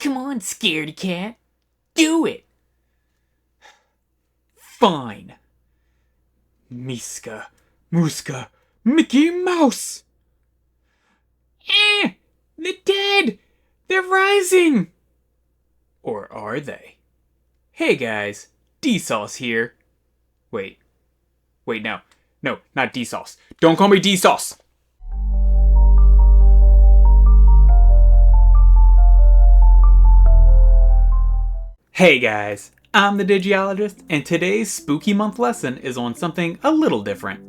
Come on, scaredy cat. Do it. Fine. Miska, Muska, Mickey Mouse! They're dead. They're rising. Or are they? Hey guys, D-Sauce here. Wait, no, not D-Sauce. Don't call me D-Sauce! Hey guys, I'm the Digiologist, and today's Spooky Month lesson is on something a little different.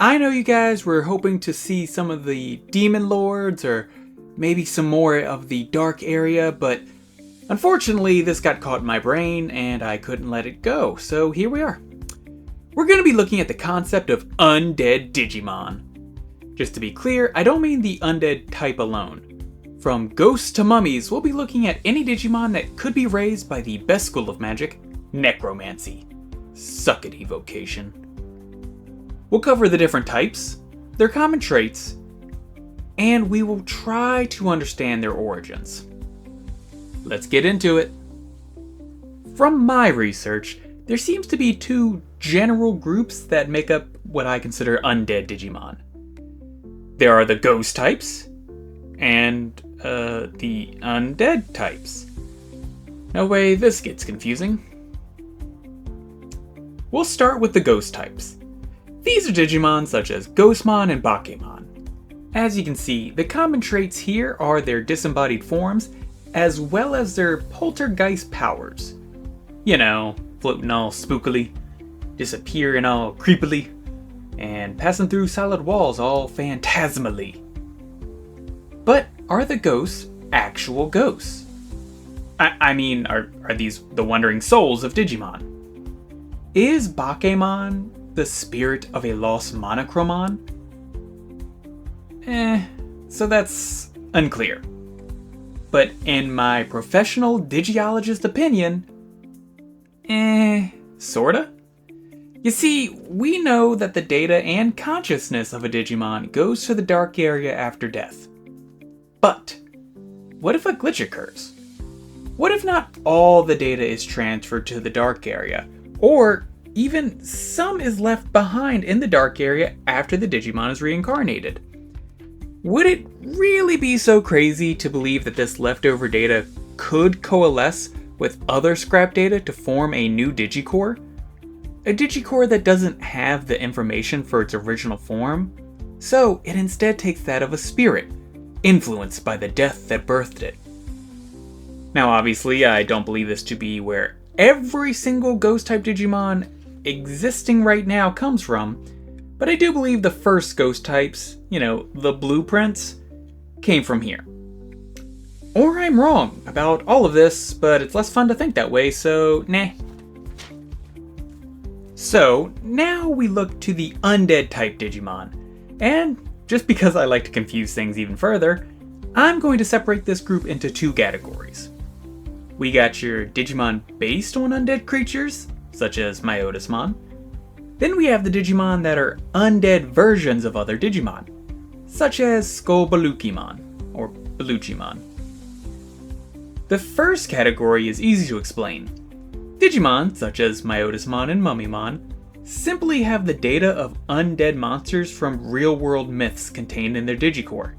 I know you guys were hoping to see some of the Demon Lords, or maybe some more of the Dark area, but unfortunately this got caught in my brain and I couldn't let it go, so here we are. We're going to be looking at the concept of Undead Digimon. Just to be clear, I don't mean the Undead type alone. From ghosts to mummies, we'll be looking at any Digimon that could be raised by the best school of magic, necromancy. Suck it, evocation. We'll cover the different types, their common traits, and we will try to understand their origins. Let's get into it. From my research, there seems to be two general groups that make up what I consider undead Digimon. There are the ghost types, and the undead types. No way this gets confusing. We'll start with the ghost types. These are Digimon such as Ghostmon and Bakemon. As you can see, the common traits here are their disembodied forms, as well as their poltergeist powers. You know, floating all spookily, disappearing all creepily, and passing through solid walls all phantasmally. But are the ghosts actual ghosts? I mean, are these the wandering souls of Digimon? Is Bakemon the spirit of a lost Monochromon? So that's unclear. But in my professional Digiologist opinion, sorta? You see, we know that the data and consciousness of a Digimon goes to the dark area after death. But what if a glitch occurs? What if not all the data is transferred to the dark area, or even some is left behind in the dark area after the Digimon is reincarnated? Would it really be so crazy to believe that this leftover data could coalesce with other scrap data to form a new Digicore? A Digicore that doesn't have the information for its original form, so it instead takes that of a spirit, influenced by the death that birthed it. Now obviously I don't believe this to be where every single ghost type Digimon existing right now comes from, but I do believe the first ghost types, the blueprints, came from here. Or I'm wrong about all of this, but it's less fun to think that way, so nah. So now we look to the undead type Digimon, and just because I like to confuse things even further, I'm going to separate this group into two categories. We got your Digimon based on undead creatures, such as Myotismon. Then we have the Digimon that are undead versions of other Digimon, such as Skullbalukimon, or Baluchimon. The first category is easy to explain. Digimon, such as Myotismon and Mummymon, simply have the data of undead monsters from real-world myths contained in their Digicore.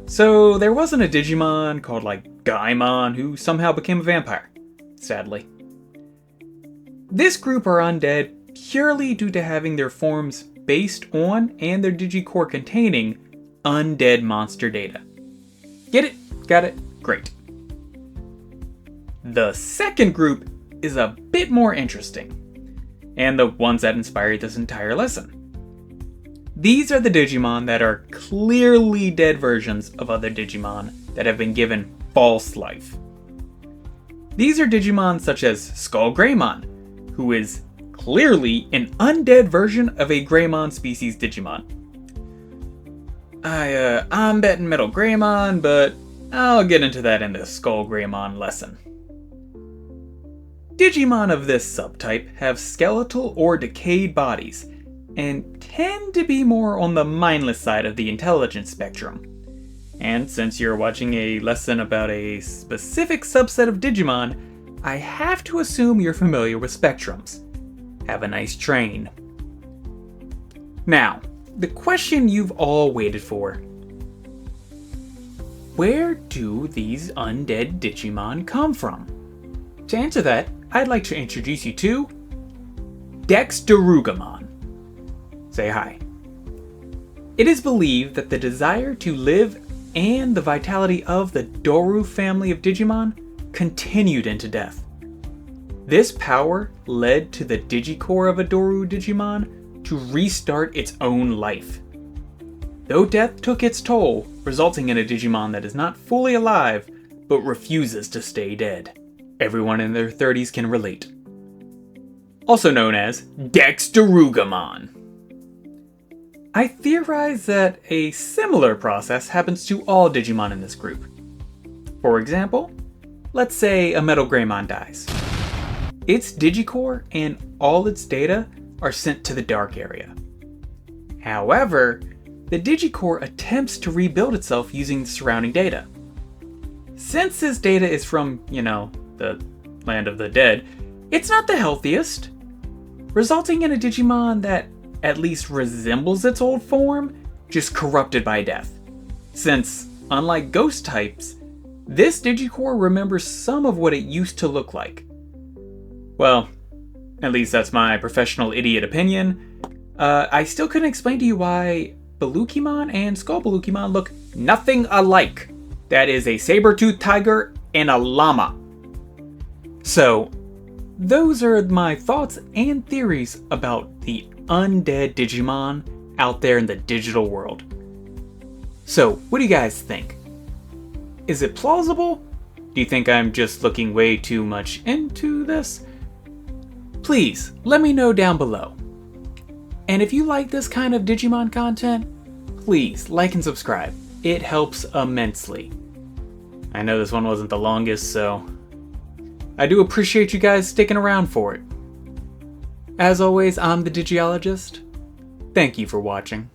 So there wasn't a Digimon called Gaimon who somehow became a vampire, sadly. This group are undead purely due to having their forms based on and their Digicore containing undead monster data. Get it? Got it? Great. The second group is a bit more interesting, and the ones that inspired this entire lesson. These are the Digimon that are clearly dead versions of other Digimon that have been given false life. These are Digimon such as Skullgreymon, who is clearly an undead version of a Greymon species Digimon. I'm betting Metal Greymon, but I'll get into that in the Skullgreymon lesson. Digimon of this subtype have skeletal or decayed bodies, and tend to be more on the mindless side of the intelligence spectrum. And since you're watching a lesson about a specific subset of Digimon, I have to assume you're familiar with spectrums. Have a nice train. Now, the question you've all waited for. Where do these undead Digimon come from? To answer that, I'd like to introduce you to Dexterugamon. Say hi. It is believed that the desire to live and the vitality of the Doru family of Digimon continued into death. This power led to the Digicore of a Doru Digimon to restart its own life. Though death took its toll, resulting in a Digimon that is not fully alive, but refuses to stay dead. Everyone in their 30s can relate. Also known as Dexterugamon. I theorize that a similar process happens to all Digimon in this group. For example, let's say a Metal Greymon dies. Its Digicore and all its data are sent to the dark area. However, the Digicore attempts to rebuild itself using the surrounding data. Since this data is from, the land of the dead, it's not the healthiest, resulting in a Digimon that at least resembles its old form, just corrupted by death. Since, unlike ghost types, this Digicore remembers some of what it used to look like. Well, at least that's my professional idiot opinion. I still couldn't explain to you why Balukimon and Skullbalukimon look nothing alike. That is a saber-toothed tiger and a llama. So, those are my thoughts and theories about the undead Digimon out there in the digital world. So, what do you guys think? Is it plausible? Do you think I'm just looking way too much into this? Please, let me know down below. And if you like this kind of Digimon content, please like and subscribe. It helps immensely. I know this one wasn't the longest, so I do appreciate you guys sticking around for it. As always, I'm the Digiologist. Thank you for watching.